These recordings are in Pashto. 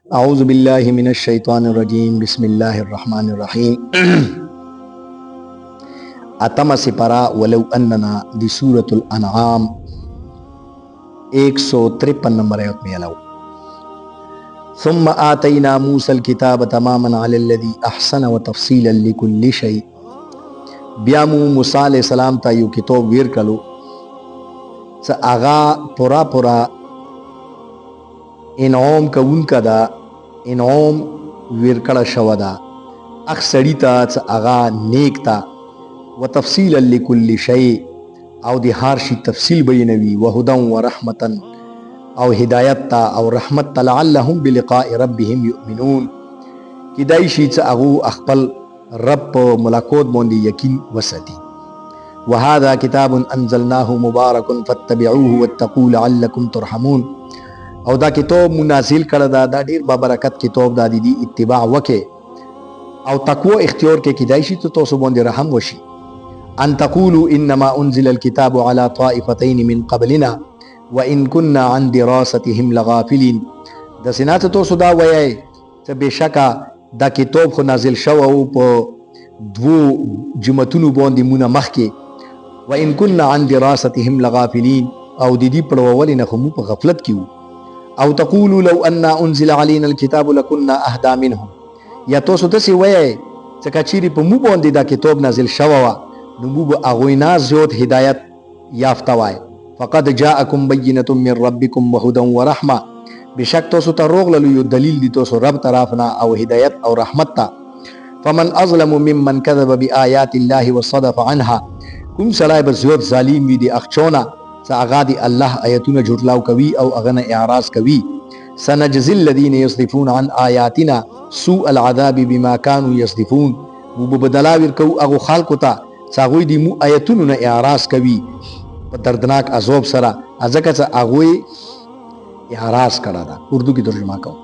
اعوذ باللہ من الشیطان الرجیم بسم اللہ الرحمن الرحیم اتم سپرا ولو اننا دی سورة الانعام 153 نمبر آیت میں علاو ثم آتینا موسیٰ الکتاب تماما علی الذی احسن وتفصیلا لکل شیء بیامو موسیٰ علیہ السلام تا یو کتاب ویر کلو سا آغا پورا انعام کا ان کا دا انعام ویرکڑا شو دا اکثری تا سا آغا نیک تا و تفصیلا لکل شیء او دی ہارشی تفصیل بینوی و ہدن و رحمتا او ہدایت تا او رحمت تا لعلہم بلقاء ربهم یؤمنون کی دائشی سا اغو اخپل رب ملاقات موندی یقین وسدی وهذا كتاب انزلناه مبارك فاتبعوه واتقوا لعلكم ترحمون او دا کتاب منازل کړه دا ډیر بابرکت کتاب دا دی اتباع وکې او تقوی اختیار کې کیدای شي ته تاسو باندې رحم وشي ان تقولوا انما انزل الكتاب على طائفتين من قبلنا وان كنا عن دراستهم لغافلين د سنات تاسو دا وایي چې بشکا دا کتاب خو نازل شو او په دو جمعتونو باندې مونږ مخکې وان كنا عن دراستهم لغافلين او د دې پړوول نه خو په غفلت کې او تقولوا لو ان انزل علينا الكتاب لكنا اهدى منهم یا تاسو دسی وایي چې کچيري په مو باندې دا کتاب نازل شوی و نو مو به اغوینا زیات هدایت یافته وای فقد جاءكم بينة من ربكم وهدى ورحمه بشک تاسو ته روغللو یو دلیل دی تاسو رب طرفنا او هدایت او رحمت تا فمن اظلم ممن كذب بآيات الله وصدف عنها کوم سړی به زیات ظالم وي دی اخچونه ساغا دی اللہ آیتون جھٹلاو کوي او اغن اعراض کوي سنجزی الذین یصدفون عن آیاتنا سوء العذاب بما كانوا یصدفون وبدلاویر کو اغو خالقو تا ساغوی دی مو آیتون اعراض کوي دردناک عذاب سرا ازکا سا اغوی اعراض کرا دا اردو کی ترجمہ کو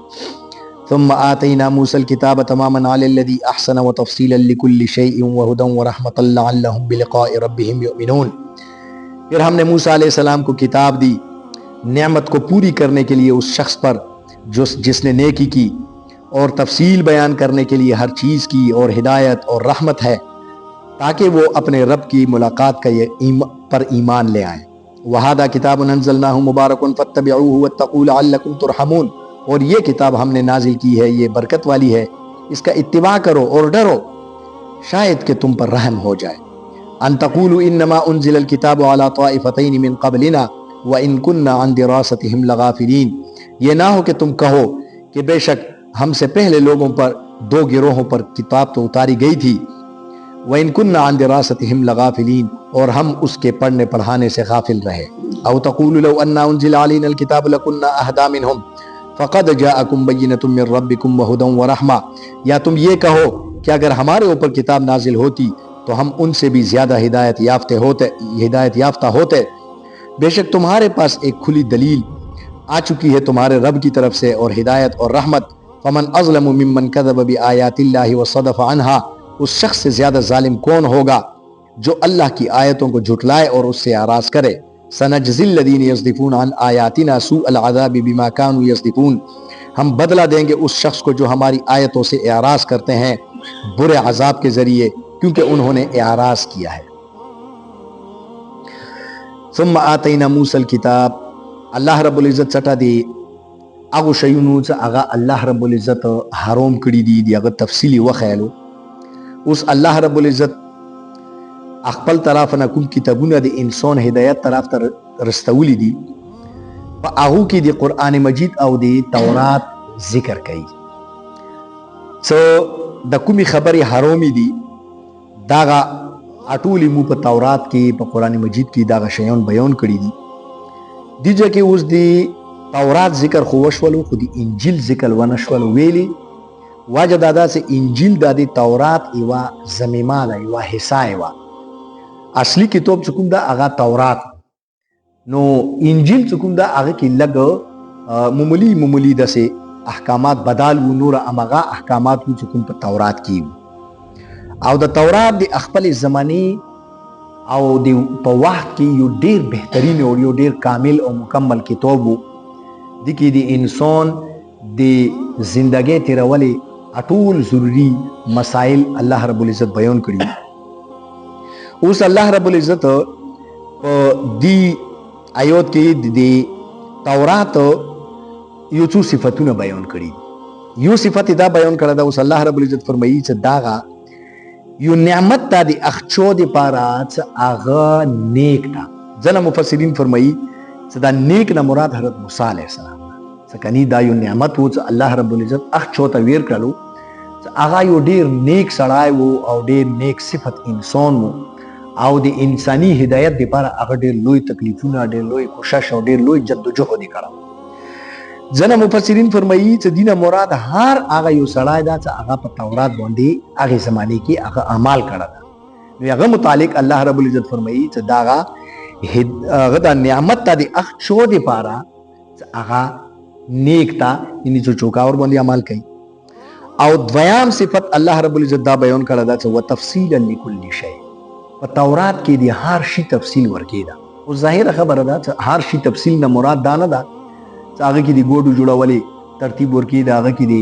ثم آتینا موسیٰ الکتاب تماما علی الذی احسن وتفصیلا لکل شیء وهدى ورحمة لعلهم بلقاء ربهم یؤمنون پھر ہم نے موسیٰ علیہ السلام کو کتاب دی نعمت کو پوری کرنے کے لیے اس شخص پر جس نے نیکی کی اور تفصیل بیان کرنے کے لیے ہر چیز کی اور ہدایت اور رحمت ہے تاکہ وہ اپنے رب کی ملاقات کا پر ایمان لے آئیں وَهَذَا كِتَابٌ أَنزَلْنَاهُ مُبَارَكٌ فَاتَّبِعُوهُ وَاتَّقُوا لَعَلَّكُمْ تُرْحَمُونَ اور یہ کتاب ہم نے نازل کی ہے یہ برکت والی ہے اس کا اتباع کرو اور ڈرو شاید کہ تم پر رحم ہو جائے ان تقولوا انما انزل الكتاب على طائفتين من قبلنا وان كنا عن دراستهم لغافلين یہ نہ ہو کہ تم کہو کہ بے شک ہم سے پہلے لوگوں پر دو گروہوں پر کتاب تو اتاری گئی تھی وان كنا عن دراستهم لغافلين اور ہم اس کے پڑھنے پڑھانے سے غافل رہے او تقولوا لو ان انزل علينا الكتاب لكنا اهدى منهم فقد جاءكم بينة من ربكم وهدى ورحمة یا تم یہ کہو کہ اگر ہمارے اوپر کتاب نازل ہوتی تو ہم ان سے بھی زیادہ ہدایت یافتہ ہوتے بے شک تمہارے پاس ایک کھلی دلیل آ چکی ہے تمہارے رب کی طرف سے اور ہدایت اور رحمت فمن اظلم ممن كذب بآیات اللہ وصدف عنها اس شخص سے زیادہ ظالم کون ہوگا جو اللہ کی آیتوں کو جھٹلائے اور اس سے اعراض کرے سنجزی الذین یصدفون عن آیاتنا سوء العذاب بما كانوا یصدفون ہم بدلہ دیں گے اس شخص کو جو ہماری آیتوں سے اعراض کرتے ہیں برے عذاب کے ذریعے کیونکہ انہوں نے اعراض کیا ہے ثم آتینا موسیٰ الکتاب اللہ رب العزت چٹا دی اگو شیونو چا اگا اللہ رب العزت حرام کری دی اگا تفصیلی وخیلو اس اللہ رب العزت اخپل طرفنا کل کتابون دی انسان ہدایت طرف تر رستولی دی پا اگو کی دی قرآن مجید او دی تورات ذکر کئی سو دا کمی خبری حرامی دی داغا اٹولی مو پا تورات کی پا قرآن مجید کی داغا شیون بیان کری دی جا کہ اس دی تورات ذکر خوشولو خودی انجیل ذکر ونشولو ویلی واجہ دادا سے انجیل دادی تورات ایوا زمیمان ایوا حصہ ایوا اصلی کتاب چکم دا اغا تورات نو انجیل چکم دا اغا کی لگ مملی دا سے احکامات بدال و نور امغا احکامات و چکم پا تورات کی او دا تورات دی اخپل زمانی او دی پا وقت کی یو دیر بہترین اور یو دیر کامل او مکمل کتابو دی کی دی انسان د زندګۍ تیرولې اټول ضروری مسائل الله رب العزت بیان کړي. اوس الله رب العزت په دی آیات کې د تورات یو څو صفاتونه بیان کړي. یو صفت دا بیان کړه دا اوس الله رب العزت فرمایي چې داغه یو نعمت تا دی اخچو دی پارا چې هغه نیک تا. ځنه مفسرین فرمایي چې دا نیک نه مراد حضرت موسی علیه السلام ځکه دا یو نعمت و چې الله رب العزت اخچو ته ویر کړلو چې هغه یو ډیر نیک سړی و او ډیر نیک صفت انسان و او د انساني هدایت لپاره هغه ډیر لوی تکلیفونه ډیر لوی کوشش او ډیر لوی جدوجهد کړو. ځنه مفسرین فرمایي چې دینه مراد هر هغه یو سړی دا چې هغه په تورات باندې هغه زمانه کې هغه اعمال کړل. نو هغه متعلق الله رب العزت فرمایي چې داغه دا نعمت ته د اخچو دی پاره چې هغه نیک تا یعنی چې چوکاور باندې عمل کوي. او دویام صفت الله رب العزت دا بیان کړل دا چې وتفصیلا لكل شی. په تورات کې د هر شي تفصیل ورکې ده. او ظاهر خبره ده چې هر شي تفصیل نه مراد دا نه ده هغه کې د ګوډو جوړولې ترتیب ورکی دا هغه کې د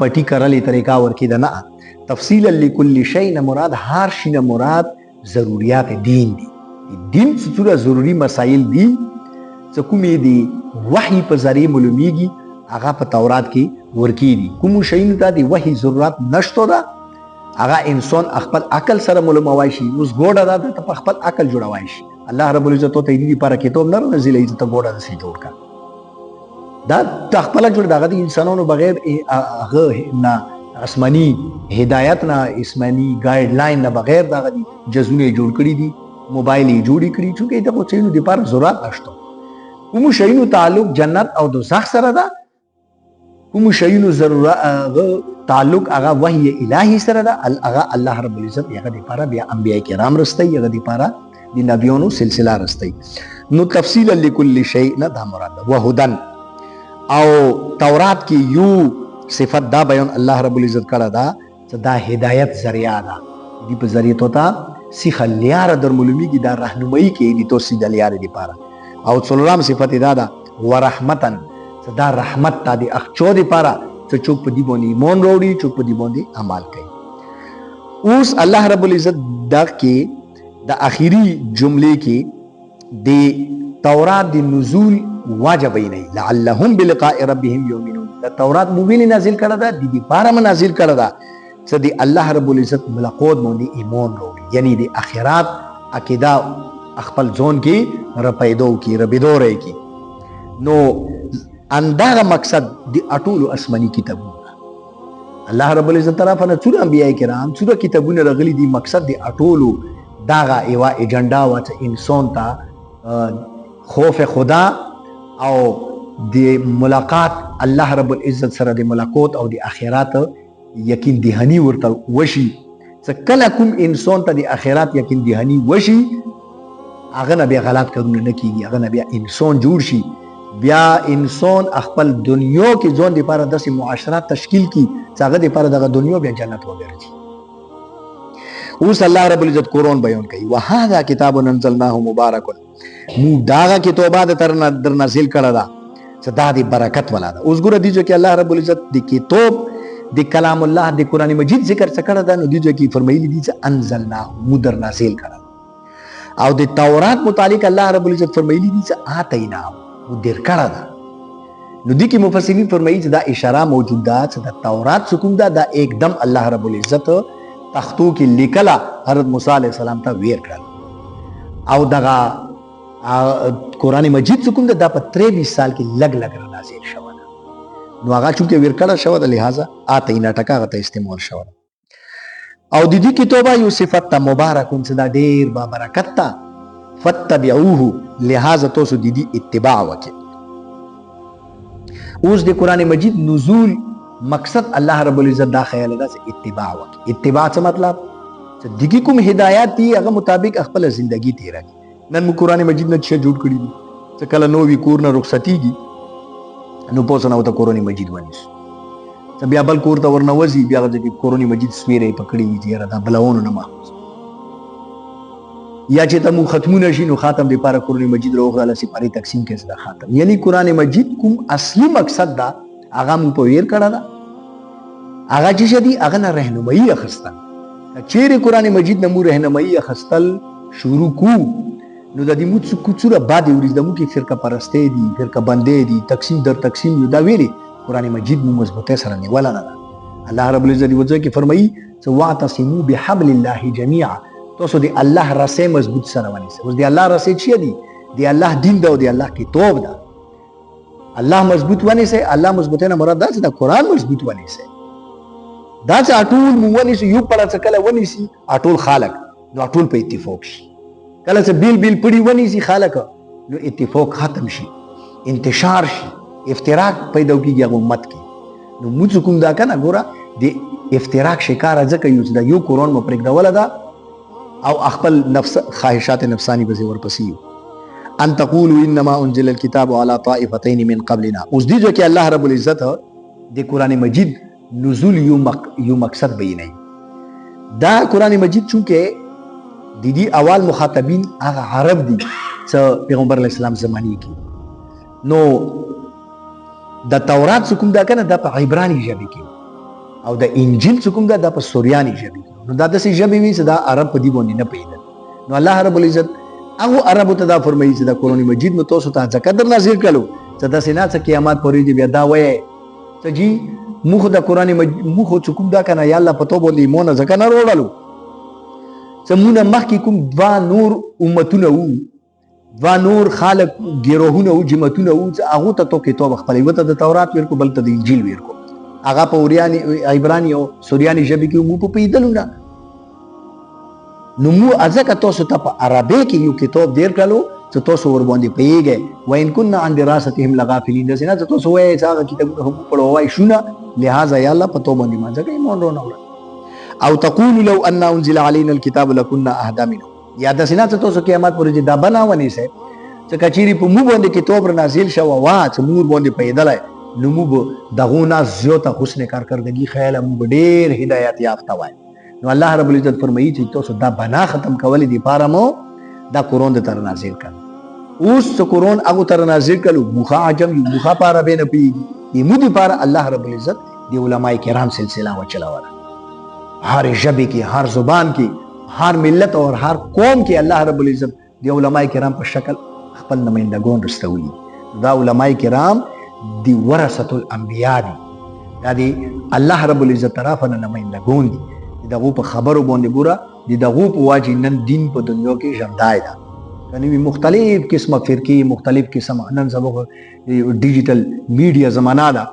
پټی کرلې طریقہ ورکی دا نه. تفصیلا لكل شی نه مراد هر شي نه مراد ضرورت دین دي. دین څه ضروری مسائل دي چې کومې دي وحی په ذریعہ معلومیږي هغه په تورات کې ورکی دي. کوم شی نه د وحی ضرورت نشته دا هغه انسان خپل عقل سره معلوموي شي. اوس ګوډه دا ته خپل عقل جوړوي شي. الله رب العزت ته دې لپاره کتاب نه نازل ایزه ته ګوډه سي جوړ کا دا تخپل جوړ دغه د انسانانو بغیر هغه نه آسماني هدایت نه آسماني ګایډ لاین نه بغیر دغه جزونه جوړ کړی دي موبایل یې جوړی کړی چې دغه څه نو د لپاره ضرورت نشته. کوم شیونو تعلق جنت او دوزخ سره ده کوم شیونو ضرورت تعلق هغه وحی الهی سره ده هغه الله رب العزت هغه د لپاره بیا انبیاء کرام رسته هغه د لپاره د نبیونو سلسله رسته. نو تفصیلا لكل شی نه دا مراد ده. وهدن او تورات کې یو صفت دا بیان الله رب العزت کړه دا چې دا هدایت ذریعہ ده. دی په ذریعہ ته تا سیخ لیار در معلومیږي دا راهنمایي کې دي تو سیده لیار دي لپاره. او څلورم صفت دا ده ورحمتن چې دا رحمت تا دی اخچو دی لپاره چې څوک په دې باندې ایمان وروړي څوک په دې باندې عمل کوي. اوس الله رب العزت دا کې د اخیری جملې کې د تورات د نزول واجب نه لعلهم بلقاء ربهم يؤمنون. د تورات موبیل نازل کړه دا د دې لپاره نازل کړه دا چې د الله رب العزت ملاقات باندې ایمان وروړي یعنی د اخرات عقیده خپل ځون کې رپیدو کې ربیدو رہی کې. نو انداغه مقصد د اټولو آسماني کتابونه الله رب العزت طرفه څو انبیاء کرام څو کتابونه راغلي دي. مقصد د اټولو داغه ایوا ایجنډا و چې انسان ته خوف خدا او د ملاقات الله رب العزت سره د ملاقات او د اخرات یقین دهانی ورته وشي. چې کله کوم انسان ته د اخرات یقین دهانی وشي هغه نه بیا غلط کارونه نه کیږي هغه نه بیا انسان جوړ شي بیا انسان خپل دنیا کې ځون لپاره داسې معاشرات تشکیل کی چې هغه لپاره دغه دنیا بیا جنت وګرځي. اوس الله رب العزت قرآن بیان کوي وهذا کتاب انزلناه مبارک مو داغه کتابه در نازل کړه دا چې دا د برکت والا ده. اوس ګوره دیجو کې الله رب العزت د کتاب د کلام الله د قرآن مجید ذکر څه کړه دا نو دیجو کې فرمایلی دي چې انزلناه مو در نازل کړه. او د تورات متعلق الله رب العزت فرمایلی دي چې آتینا مو در کړه دا. نو دی کې مفسرین فرمایي چې دا اشاره موجود ده چې د تورات حکم ده دا एकदम الله رب العزت تختو کې لیکلا حضرت موسی علیہ السلام ته ویر کړل او دغه قرآن مجید حکم ده دا په 23 سال کې لګ لګ نازل شو ده. نو هغه چې ویر کړه شو ده لہذا آتینا ټکا غته استعمال شو ده. او د دې کتابه یو صفت ته مبارکون چې دا ډیر با برکت ته فتبعوه لہذا تاسو د دې اتباع وکړئ. اوس د قرآن مجید نزول مقصد الله رب العزت دا خیال ده چې اتباع وکړي. اتباع څه مطلب چې دغه کوم هدایت دي هغه مطابق خپل ژوندۍ تیر کړي. نن مو قرآن مجید نه څه جوړ کړی دي چې کله نو وی کور نه رخصتیږي نو پوسنه وته قرآن مجید ونیسو چې بیا بل کور ته ورنوځي بیا د قرآن مجید سویره پکړي چې را دا بلونه نه ما یا چې ته مو ختمونه شي نو خاتم د پاره قرآن مجید راوغله سي پاره تقسیم کې دا خاتم، یعنی قرآن مجید کوم اصلي مقصد دا هغه مو په ویر کړه دا هغه چې شدي هغه نه رهنمایي اخستل. چیرې قرآن مجید نه مو رهنمایي اخستل شروع کو نو د دې مو څه کوڅوره بعد ورځ د مو کې فرقه پرستې دي، فرقه بندې دي، تقسیم در تقسیم یو دا ویلي قرآن مجید مو مضبوطه سره نیولا نه ده. الله رب العزت وځي کې فرمایي واعتصموا بحبل الله جميعا، تاسو دی الله رسې مضبوط سره ونیسئ. اوس دی الله رسې چی دی؟ دی الله دین دا او دی الله کتاب دا. الله مضبوط ونیسئ، الله مضبوطه نه مراد دا چې د قرآن مضبوط ونیسئ. دا چې اټول مو ونیسئ یو پړه څه کله ونیسي اټول خالق نو اټول په اتفاق شي. کله چې بیل بیل پړي ونیسي خالق نو اتفاق ختم شي، انتشار شي، افتراق پیدا کیږي امت کې. نو موږ کوم دا کنه ګوره د افتراق شکار ځکه یو چې دا یو قرآن مو پرېږدوله ده او خپل نفس خواهشات نفسانی به ورپسې یو. ان تقولوا انما انزل الكتاب على طائفتين من قبلنا. اوس دې کې الله رب العزت د قرآن مجید نزول یو مقصد بیانوي. دا قرآن مجید چونکه د دې اول مخاطبین هغه عرب دي چې پیغمبر علیه السلام زمانه کې، نو د تورات څخه کوم دا کنه د په عبرانی ژبه کې او د انجیل څخه کوم دا په سوریانی ژبه کې. نو دا داسې ژبې وي چې دا عرب په دې باندې نه پوهېدل. نو الله رب العزت هغو عربو ته دا فرمایي چې دا قرآن مجید مو تاسو ته ځکه در نازل کړو چې داسې نه چې قیامت پورې دې بیا دا وایي چې جي موږ خو د قرآن مجید موږ خو چې کوم دا کنه یا الله په تو باندې ایمان ځکه نه راوړلو چې موږ نه مخکې کوم دوه نور امتونه وو، دوه نور خالق ګروهونه وو، جماعتونه وو چې هغو ته تو کتاب خپل یو ته د تورات ورکو بل ته د انجیل ورکو، هغه په اوریانی عبرانی او سوریانی ژبه کې مو په پیدلو نه. نو مو ځکه تاسو ته په عربی کې یو کتاب ډیر کړلو چې تاسو ور باندې پیږئ. وان كنا عن دراستهم لغافلین، داسې نه چې تاسو وایئ چې هغه کتابونه هم پړو وای شونه لہذا یا الله په تو باندې ما ځکه ایمان ورونه وړه. او تقول لو ان انزل علينا الكتاب لكنا اهدى منه، یا داسې نه چې تاسو قیامت پورې دا بناونی سي چې کچيري په مو باندې کتاب نازل شو وا چې مور باندې پیدلای نو مو دغونه زیاته حسن کارکردگی خیال مو ډیر هدایت یافته وای. نو الله رب العزت فرمایي چې تاسو دا بنا ختم کولې دی پاره مو دا قرآن د تر نازل کړ. اوس قرآن هغه تر نازل کړو مخه عجم مخه پاره به نه پیږي مو دی پاره الله رب العزت دی علماء کرام سلسله وچلاوله. ہر ژبه کې، هر زبان کې، هر ملت او هر قوم کې الله رب العزت دی علماء کرام په شکل خپل نمائندگان رستوي. دا علماء کرام دی ورثه الانبیاء دي، دا دی الله رب العزت طرفه نمائندگان دي. دغه په خبرو باندې ګوره د دغه په واجب نن دین په دنیا کې ژوندای ده. کني مختلف قسمه فرقې، مختلف قسمه نن سبا ډیجیټل میډیا زمانہ ده.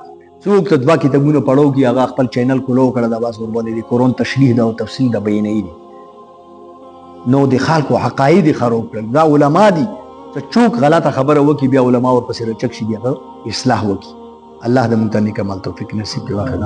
څوک ته دوا کتابونه پړو کی هغه خپل چینل کولو کړه دا بس ور باندې د قرآن تشریح دا او تفصیل دا بیانې دي. نو د خلکو عقاید خراب کړل. دا علما دي چې څوک غلطه خبره وکي بیا علما ور پسې رچک شي بیا اصلاح وکي. الله دې مونږ ته نیک عمل توفیق نصیب کړي. واخر